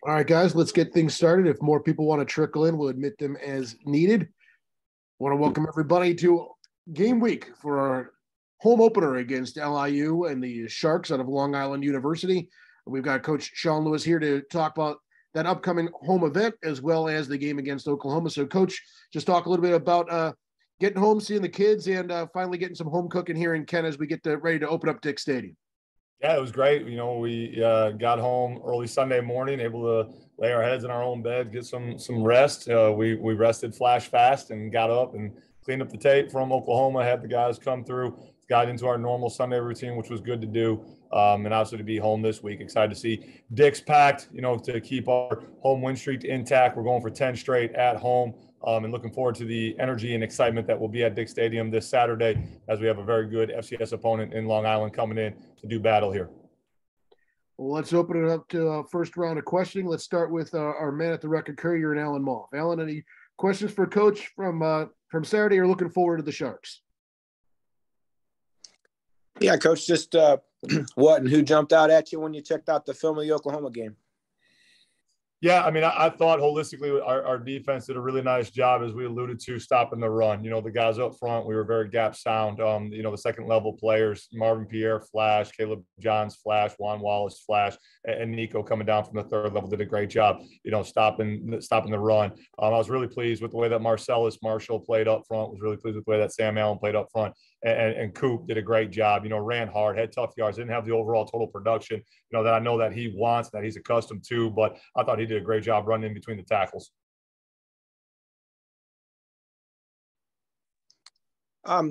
All right, guys, let's get things started. If more people want to trickle in, we'll admit them as needed. I want to welcome everybody to game week for our home opener against LIU and the Sharks out of Long Island University. We've got Coach Sean Lewis here to talk about that upcoming home event as well as the game against Oklahoma. So, Coach, just talk a little bit about getting home, seeing the kids, and finally getting some home cooking here in Kent as we get ready to open up Dick Stadium. Yeah, it was great. We got home early Sunday morning, able to lay our heads in our own bed, get some rest. We rested flash fast and got up and cleaned up the tape from Oklahoma, had the guys come through, got into our normal Sunday routine, which was good to do. And also to be home this week. Excited to see Dick's packed, to keep our home win streak intact. We're going for 10 straight at home. And looking forward to the energy and excitement that will be at Dick Stadium this Saturday as we have a very good FCS opponent in Long Island coming in to do battle here. Well, let's open it up to first round of questioning. Let's start with our man at the record, Courier, and Alan Moff. Alan, any questions for Coach from Saturday? You're looking forward to the Sharks? Yeah, Coach, just what and who jumped out at you when you checked out the film of the Oklahoma game? Yeah, I mean, I thought holistically our defense did a really nice job, as we alluded to, stopping the run. The guys up front, we were very gap sound. The second level players, Marvin Pierre, flash, Caleb Johns, flash, Juan Wallace, flash, and Nico coming down from the third level did a great job, stopping the run. I was really pleased with the way that Marcellus Marshall played up front, was really pleased with the way that Sam Allen played up front. And Coop did a great job, ran hard, had tough yards, didn't have the overall total production, that I know that he wants, that he's accustomed to, but I thought he did a great job running in between the tackles. A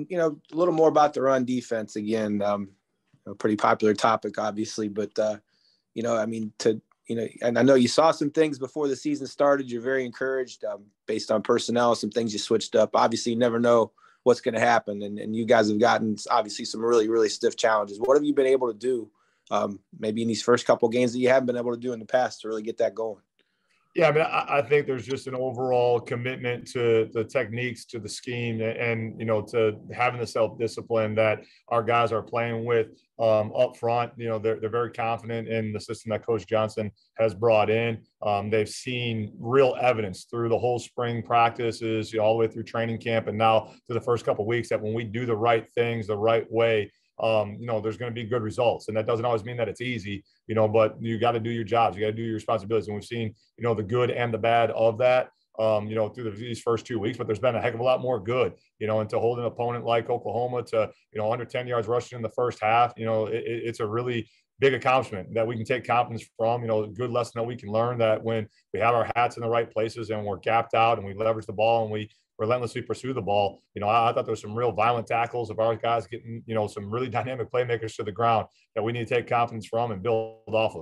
little more about the run defense again, a pretty popular topic, obviously, but, and I know you saw some things before the season started. You're very encouraged based on personnel, some things you switched up. Obviously, you never know what's going to happen. And you guys have gotten obviously some really, really stiff challenges. What have you been able to do maybe in these first couple of games that you haven't been able to do in the past to really get that going? Yeah, I mean, I think there's just an overall commitment to the techniques, to the scheme, and to having the self-discipline that our guys are playing with up front. They're very confident in the system that Coach Johnson has brought in. They've seen real evidence through the whole spring practices, all the way through training camp, and now to the first couple of weeks, that when we do the right things the right way, there's going to be good results. And that doesn't always mean that it's easy, but you got to do your jobs. You got to do your responsibilities. And we've seen, the good and the bad of that, through these first 2 weeks, but there's been a heck of a lot more good, and to hold an opponent like Oklahoma to, under 10 yards rushing in the first half, it's a really big accomplishment that we can take confidence from, a good lesson that we can learn, that when we have our hats in the right places and we're gapped out and we leverage the ball and we relentlessly pursue the ball. I thought there was some real violent tackles of our guys getting, some really dynamic playmakers to the ground that we need to take confidence from and build off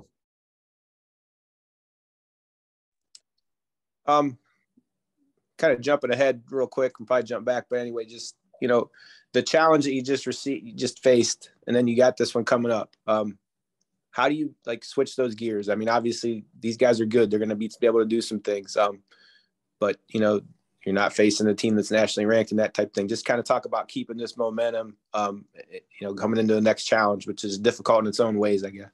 of. Kind of jumping ahead real quick and probably jump back, but anyway, just, the challenge that you just faced, and then you got this one coming up. How do you switch those gears? I mean, obviously these guys are good. They're going to be able to do some things. But you're not facing a team that's nationally ranked and that type of thing. Just kind of talk about keeping this momentum, coming into the next challenge, which is difficult in its own ways, I guess.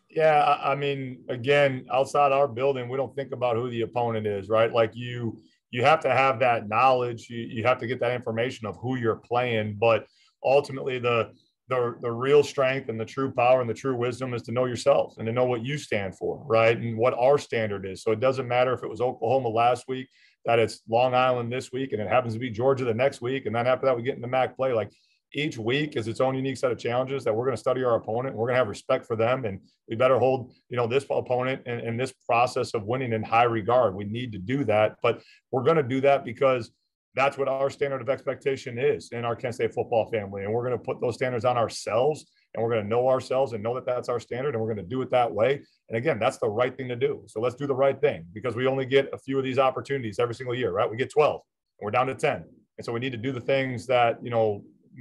Yeah, I mean, again, outside our building, we don't think about who the opponent is, right? Like you have to have that knowledge. You have to get that information of who you're playing. But ultimately, the real strength and the true power and the true wisdom is to know yourself and to know what you stand for, right? And what our standard is. So it doesn't matter if it was Oklahoma last week, that it's Long Island this week, and it happens to be Georgia the next week. And then after that, we get into MAC play. Like, each week is its own unique set of challenges that we're going to study our opponent. And we're going to have respect for them. And we better hold, this opponent and this process of winning in high regard. We need to do that. But we're going to do that because that's what our standard of expectation is in our Kent State football family. And we're going to put those standards on ourselves, and we're going to know ourselves and know that that's our standard, and we're going to do it that way. And again, that's the right thing to do. So let's do the right thing, because we only get a few of these opportunities every single year, right? We get 12 and we're down to 10. And so we need to do the things that,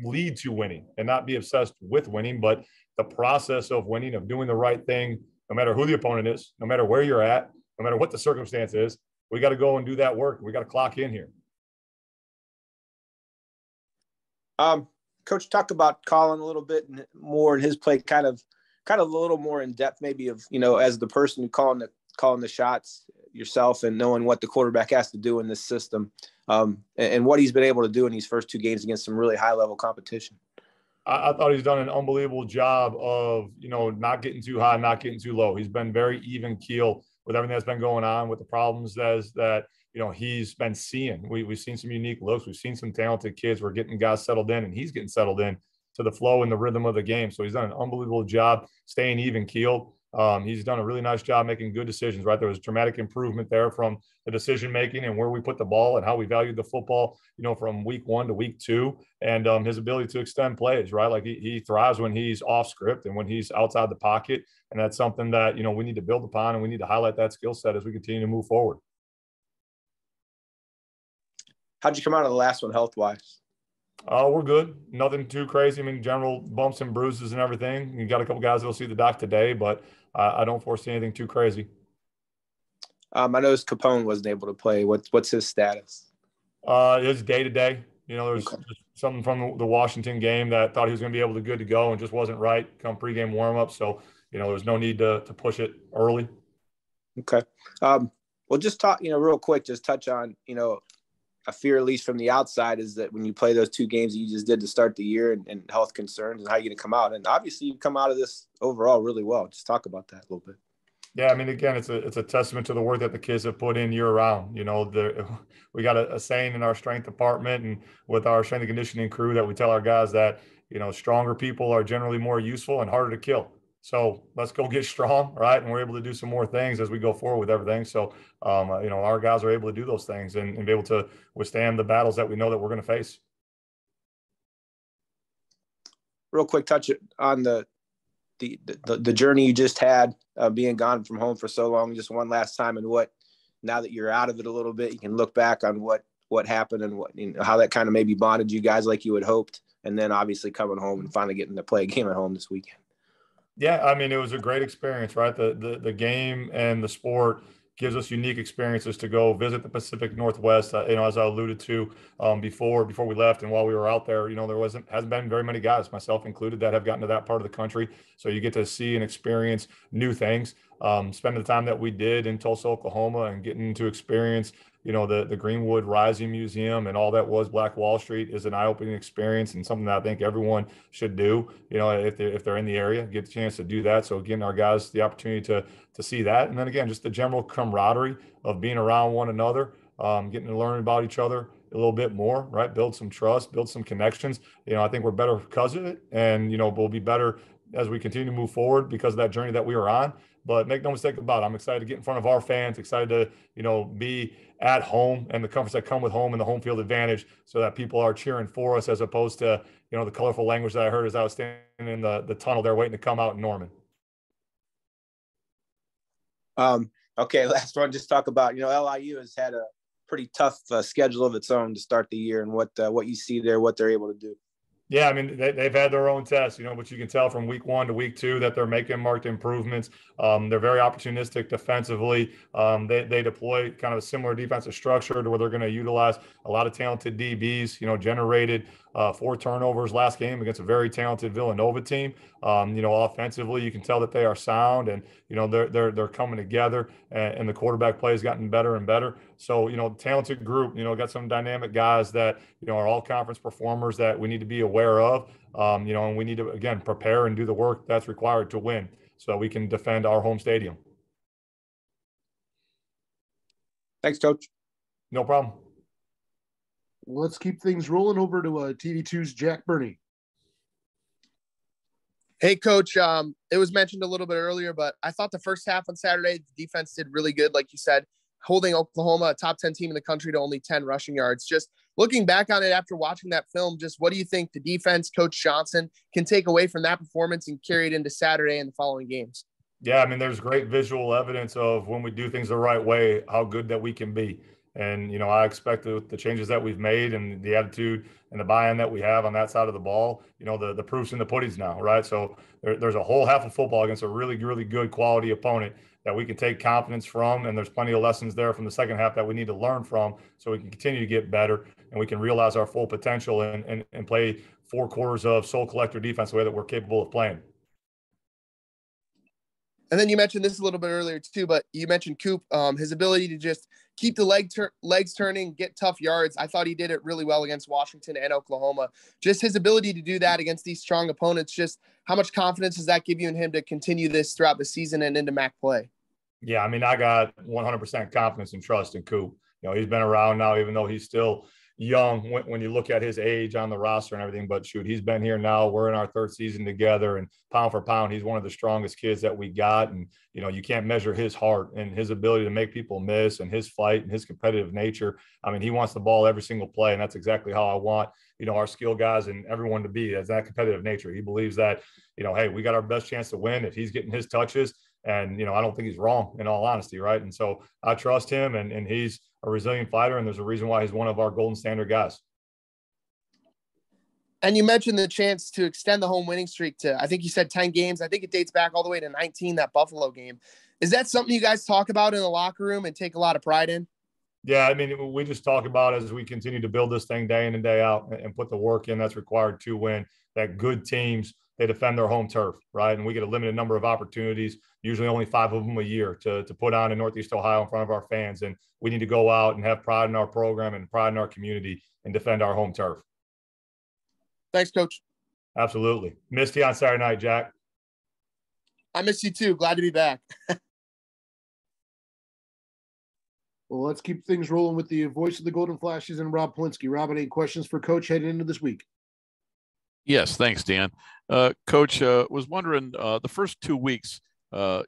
lead to winning, and not be obsessed with winning, but the process of winning, of doing the right thing, no matter who the opponent is, no matter where you're at, no matter what the circumstance is. We got to go and do that work. We got to clock in here. Coach, talk about Colin a little bit more in his play, kind of a little more in depth, maybe, of, as the person who calling the shots yourself and knowing what the quarterback has to do in this system, and what he's been able to do in these first 2 games against some really high-level competition. I thought he's done an unbelievable job of, not getting too high, not getting too low. He's been very even keel with everything that's been going on, with the problems that he's been seeing. We've seen some unique looks. We've seen some talented kids. We're getting guys settled in, and he's getting settled in to the flow and the rhythm of the game. So he's done an unbelievable job staying even keeled. He's done a really nice job making good decisions, right? There was dramatic improvement there from the decision making and where we put the ball and how we valued the football, from week 1 to week 2, and his ability to extend plays, right? Like he thrives when he's off script and when he's outside the pocket. And that's something that, we need to build upon, and we need to highlight that skill set as we continue to move forward. How'd you come out of the last one health-wise? We're good. Nothing too crazy. I mean, general bumps and bruises and everything. You got a couple guys that'll see the doc today, but I don't foresee anything too crazy. I noticed Capone wasn't able to play. What's his status? His day-to-day. There's just something from the Washington game that thought he was going to be able to good to go and just wasn't right come pregame warm-up. So, there's no need to push it early. Okay. Well, just talk, real quick, just touch on, a fear, at least from the outside, is that when you play those 2 games that you just did to start the year and health concerns and how you're going to come out. And obviously you come out of this overall really well. Just talk about that a little bit. Yeah, I mean, again, it's a testament to the work that the kids have put in year round. We got a saying in our strength department and with our strength and conditioning crew that we tell our guys that, stronger people are generally more useful and harder to kill. So let's go get strong, right? And we're able to do some more things as we go forward with everything. So, our guys are able to do those things and be able to withstand the battles that we know that we're going to face. Real quick touch on the journey you just had, being gone from home for so long, just one last time, and now that you're out of it a little bit, you can look back on what happened and how that kind of maybe bonded you guys like you had hoped. And then obviously coming home and finally getting to play a game at home this weekend. Yeah, I mean, it was a great experience, right? The game and the sport gives us unique experiences to go visit the Pacific Northwest. As I alluded to before we left and while we were out there, there hasn't been very many guys, myself included, that have gotten to that part of the country. So you get to see and experience new things. Spending the time that we did in Tulsa, Oklahoma, and getting to experience, the Greenwood Rising Museum and all that was Black Wall Street is an eye-opening experience and something that I think everyone should do. If they're in the area, get a chance to do that. So again, our guys the opportunity to see that, and then again, just the general camaraderie of being around one another, getting to learn about each other a little bit more, right? Build some trust, build some connections. I think we're better because of it, and we'll be better as we continue to move forward because of that journey that we were on. But make no mistake about it, I'm excited to get in front of our fans, excited to, be at home and the comforts that come with home and the home field advantage so that people are cheering for us as opposed to, the colorful language that I heard as I was standing in the tunnel there waiting to come out in Norman. Okay, last one, just talk about, LIU has had a pretty tough schedule of its own to start the year and what you see there, what they're able to do. Yeah, I mean, they've had their own tests, but you can tell from week 1 to week 2 that they're making marked improvements. They're very opportunistic defensively. They deploy kind of a similar defensive structure to where they're going to utilize a lot of talented DBs, generated 4 turnovers last game against a very talented Villanova team. Offensively, you can tell that they are sound and, they're coming together and the quarterback play has gotten better and better. So, talented group, got some dynamic guys that, are all conference performers that we need to be aware of, and we need to, again, prepare and do the work that's required to win so that we can defend our home stadium. Thanks, Coach. No problem. Let's keep things rolling over to TV2's Jack Burney. Hey, Coach. It was mentioned a little bit earlier, but I thought the first half on Saturday, the defense did really good, like you said, holding Oklahoma, a top 10 team in the country, to only 10 rushing yards. Just looking back on it after watching that film, just what do you think the defense, Coach Johnson, can take away from that performance and carry it into Saturday and the following games? Yeah, I mean, there's great visual evidence of when we do things the right way, how good that we can be. And, I expect the changes that we've made and the attitude and the buy-in that we have on that side of the ball, the proof's in the puddings now, right? So there's a whole half of football against a really, really good quality opponent that we can take confidence from. And there's plenty of lessons there from the second half that we need to learn from so we can continue to get better and we can realize our full potential and play 4 quarters of soul collector defense the way that we're capable of playing. And then you mentioned this a little bit earlier too, but you mentioned Coop, his ability to just keep the legs turning, get tough yards. I thought he did it really well against Washington and Oklahoma. Just his ability to do that against these strong opponents. Just how much confidence does that give you in him to continue this throughout the season and into MAC play? Yeah, I mean, I got 100% confidence and trust in Coop. He's been around now, even though he's still young when you look at his age on the roster and everything. But shoot, he's been here now. We're in our third season together, and pound for pound, he's one of the strongest kids that we got. And you can't measure his heart and his ability to make people miss, and his fight and his competitive nature. I mean, he wants the ball every single play, and that's exactly how I want our skill guys and everyone to be, as that competitive nature. He believes that hey, we got our best chance to win if he's getting his touches. And, I don't think he's wrong, in all honesty, right? And so I trust him, and he's a resilient fighter, and there's a reason why he's one of our golden standard guys. And you mentioned the chance to extend the home winning streak to, I think you said 10 games. I think it dates back all the way to 19, that Buffalo game. Is that something you guys talk about in the locker room and take a lot of pride in? Yeah, I mean, we just talk about as we continue to build this thing day in and day out and put the work in that's required to win, that good teams, they defend their home turf, right? And we get a limited number of opportunities, usually only 5 of them a year, to put on in Northeast Ohio in front of our fans. And we need to go out and have pride in our program and pride in our community and defend our home turf. Thanks, Coach. Absolutely. Missed you on Saturday night, Jack. I miss you too. Glad to be back. Well, let's keep things rolling with the voice of the Golden Flashes and Rob Polinsky. Rob, any questions for Coach heading into this week? Yes, thanks, Dan. Coach, was wondering, the first 2 weeks,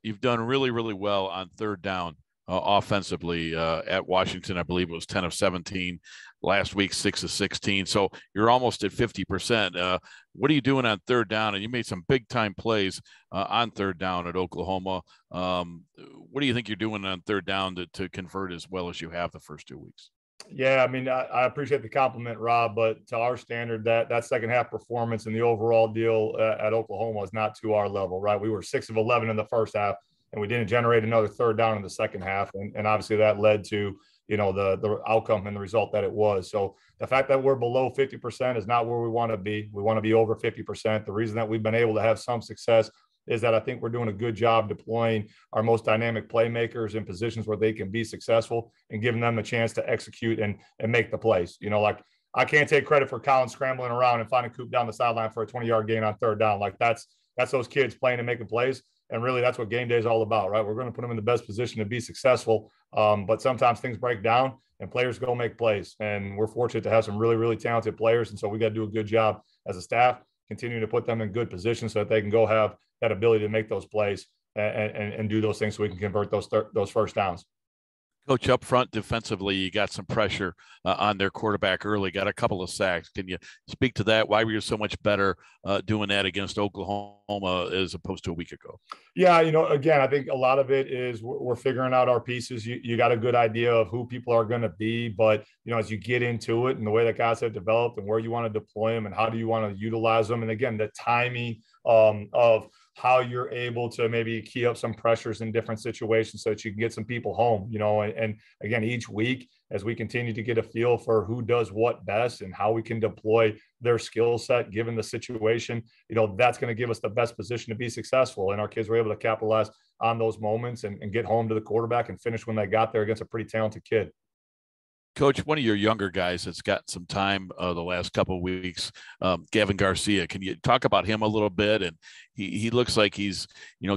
you've done really, really well on third down offensively. At Washington, I believe it was 10 of 17. Last week, 6 of 16. So you're almost at 50%. What are you doing on third down? And you made some big-time plays on third down at Oklahoma. What do you think you're doing on third down to convert as well as you have the first 2 weeks? Yeah, I mean, I appreciate the compliment, Rob, but to our standard, that second half performance and the overall deal at Oklahoma is not to our level, right? We were 6 of 11 in the first half, and we didn't generate another third down in the second half. And obviously that led to, the outcome and the result that it was. So the fact that we're below 50% is not where we want to be. We want to be over 50%. The reason that we've been able to have some success is that I think we're doing a good job deploying our most dynamic playmakers in positions where they can be successful and giving them a chance to execute and make the plays. Like I can't take credit for Colin scrambling around and finding Coop down the sideline for a 20-yard gain on third down. Like that's those kids playing and making plays. And really, that's what game day is all about, right? We're going to put them in the best position to be successful. But sometimes things break down and players go make plays. And we're fortunate to have some really, really talented players. And so we got to do a good job as a staff, continuing to put them in good positions so that they can go have that ability to make those plays and do those things so we can convert those first downs. Coach, up front defensively, you got some pressure on their quarterback early, got a couple of sacks. Can you speak to that? Why were you so much better doing that against Oklahoma as opposed to a week ago? Yeah, again, I think a lot of it is we're figuring out our pieces. You got a good idea of who people are going to be, but, as you get into it and the way that guys have developed and where you want to deploy them and how do you want to utilize them. And again, the timing of how you're able to maybe key up some pressures in different situations so that you can get some people home, and again, each week as we continue to get a feel for who does what best and how we can deploy their skill set, given the situation, that's going to give us the best position to be successful. And our kids were able to capitalize on those moments and get home to the quarterback and finish when they got there against a pretty talented kid. Coach, one of your younger guys that's gotten some time the last couple of weeks, Gavin Garcia. Can you talk about him a little bit? And he looks like he's,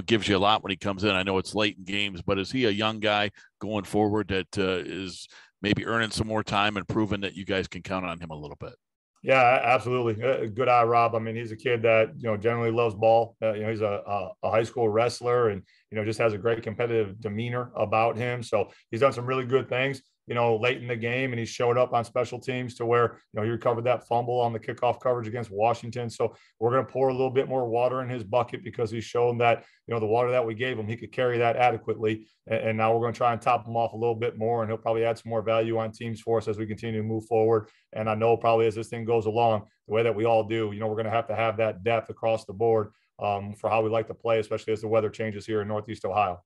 gives you a lot when he comes in. I know it's late in games, but is he a young guy going forward that is maybe earning some more time and proving that you guys can count on him a little bit? Yeah, absolutely. Good eye, Rob. I mean, he's a kid that, generally loves ball. He's a high school wrestler and, just has a great competitive demeanor about him. So he's done some really good things, late in the game, and he showed up on special teams to where, he recovered that fumble on the kickoff coverage against Washington. So we're going to pour a little bit more water in his bucket because he's shown that, the water that we gave him, he could carry that adequately. And now we're going to try and top him off a little bit more, and he'll probably add some more value on teams for us as we continue to move forward. And I know probably as this thing goes along, the way that we all do, we're going to have that depth across the board for how we like to play, especially as the weather changes here in Northeast Ohio.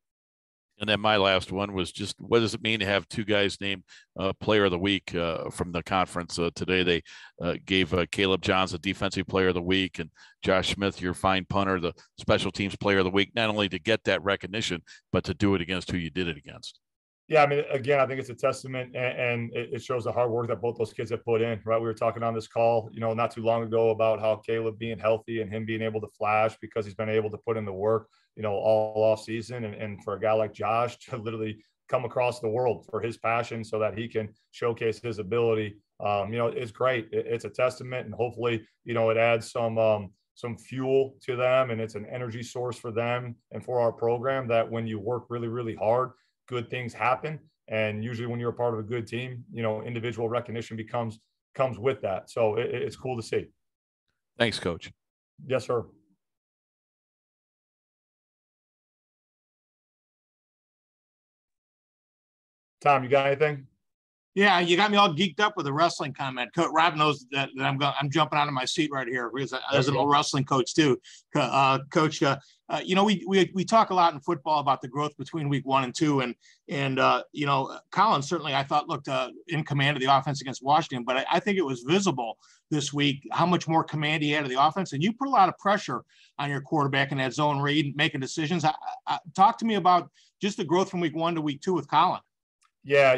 And then my last one was just, what does it mean to have two guys named Player of the Week from the conference? Today they gave Caleb Johns the Defensive Player of the Week and Josh Smith, your fine punter, the Special Teams Player of the Week, not only to get that recognition, but to do it against who you did it against. Yeah, I mean, again, I think it's a testament and it shows the hard work that both those kids have put in, right? We were talking on this call, not too long ago about how Caleb being healthy and him being able to flash because he's been able to put in the work, all off season. And for a guy like Josh to literally come across the world for his passion so that he can showcase his ability, it's great. It's a testament, and hopefully, it adds some fuel to them, and it's an energy source for them and for our program that when you work really, really hard, good things happen. And usually when you're a part of a good team, individual recognition comes with that. So it's cool to see. Thanks, Coach. Yes, sir. Tom, you got anything? Yeah, you got me all geeked up with a wrestling comment. Rob knows that I'm jumping out of my seat right here because as an old wrestling coach too. Coach, we talk a lot in football about the growth between week 1 and 2, and Collins certainly I thought looked in command of the offense against Washington, but I think it was visible this week how much more command he had of the offense, and you put a lot of pressure on your quarterback in that zone read, making decisions. Talk to me about just the growth from week 1 to week 2 with Collins. Yeah,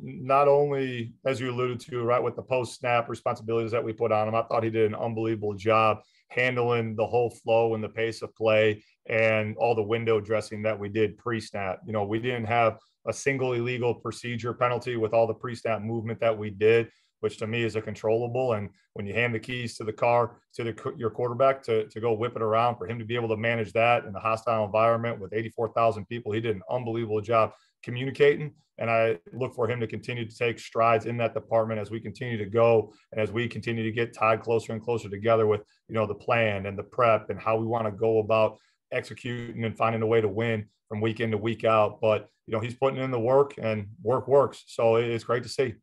not only, as you alluded to, right, with the post-snap responsibilities that we put on him, I thought he did an unbelievable job handling the whole flow and the pace of play and all the window dressing that we did pre-snap. We didn't have a single illegal procedure penalty with all the pre-snap movement that we did, which to me is a controllable. And when you hand the keys to the car to your quarterback to go whip it around, for him to be able to manage that in a hostile environment with 84,000 people, he did an unbelievable job communicating. And I look for him to continue to take strides in that department as we continue to go and as we continue to get tied closer and closer together with, the plan and the prep and how we want to go about executing and finding a way to win from week in to week out. But, he's putting in the work, and work works. So it's great to see.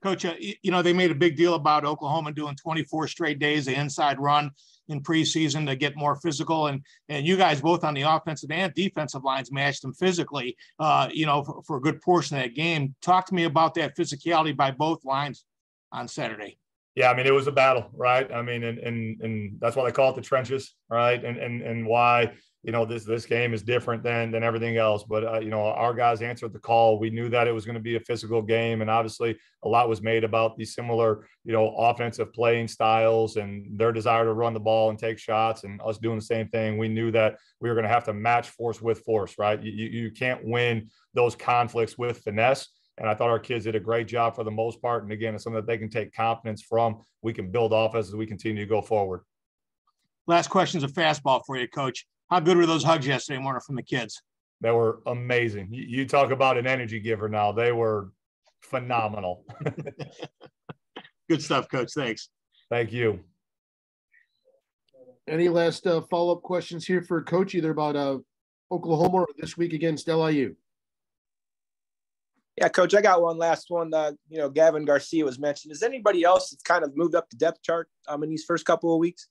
Coach, they made a big deal about Oklahoma doing 24 straight days of inside run in preseason to get more physical. And you guys both on the offensive and defensive lines matched them physically, for a good portion of that game. Talk to me about that physicality by both lines on Saturday. Yeah, I mean, it was a battle, right? I mean, and that's why they call it the trenches, right? And why, this game is different than everything else. But, our guys answered the call. We knew that it was going to be a physical game. And obviously a lot was made about these similar, offensive playing styles and their desire to run the ball and take shots and us doing the same thing. We knew that we were going to have to match force with force, right? You can't win those conflicts with finesse. And I thought our kids did a great job for the most part. And again, it's something that they can take confidence from. We can build off as we continue to go forward. Last question is a fastball for you, Coach. How good were those hugs yesterday morning from the kids? They were amazing. You talk about an energy giver now. They were phenomenal. Good stuff, Coach. Thanks. Thank you. Any last follow-up questions here for Coach, either about Oklahoma or this week against LIU? Yeah, Coach, I got one last one. Gavin Garcia was mentioned. Is anybody else that's kind of moved up the depth chart in these first couple of weeks?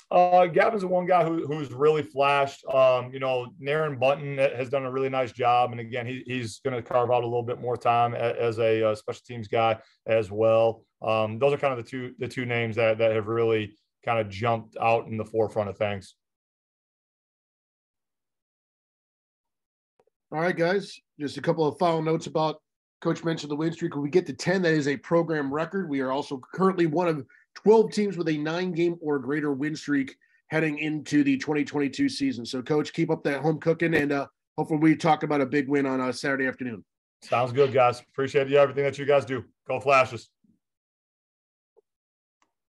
Gavin's the one guy who's really flashed. Naren Bunton has done a really nice job. And again, he's going to carve out a little bit more time as a special teams guy as well. Those are kind of the two names that have really kind of jumped out in the forefront of things. All right, guys, just a couple of final notes about Coach mentioned the win streak. When we get to 10, that is a program record. We are also currently one of 12 teams with a 9-game or greater win streak heading into the 2022 season. So, Coach, keep up that home cooking, and hopefully we talk about a big win on Saturday afternoon. Sounds good, guys. Appreciate everything that you guys do. Go Flashes.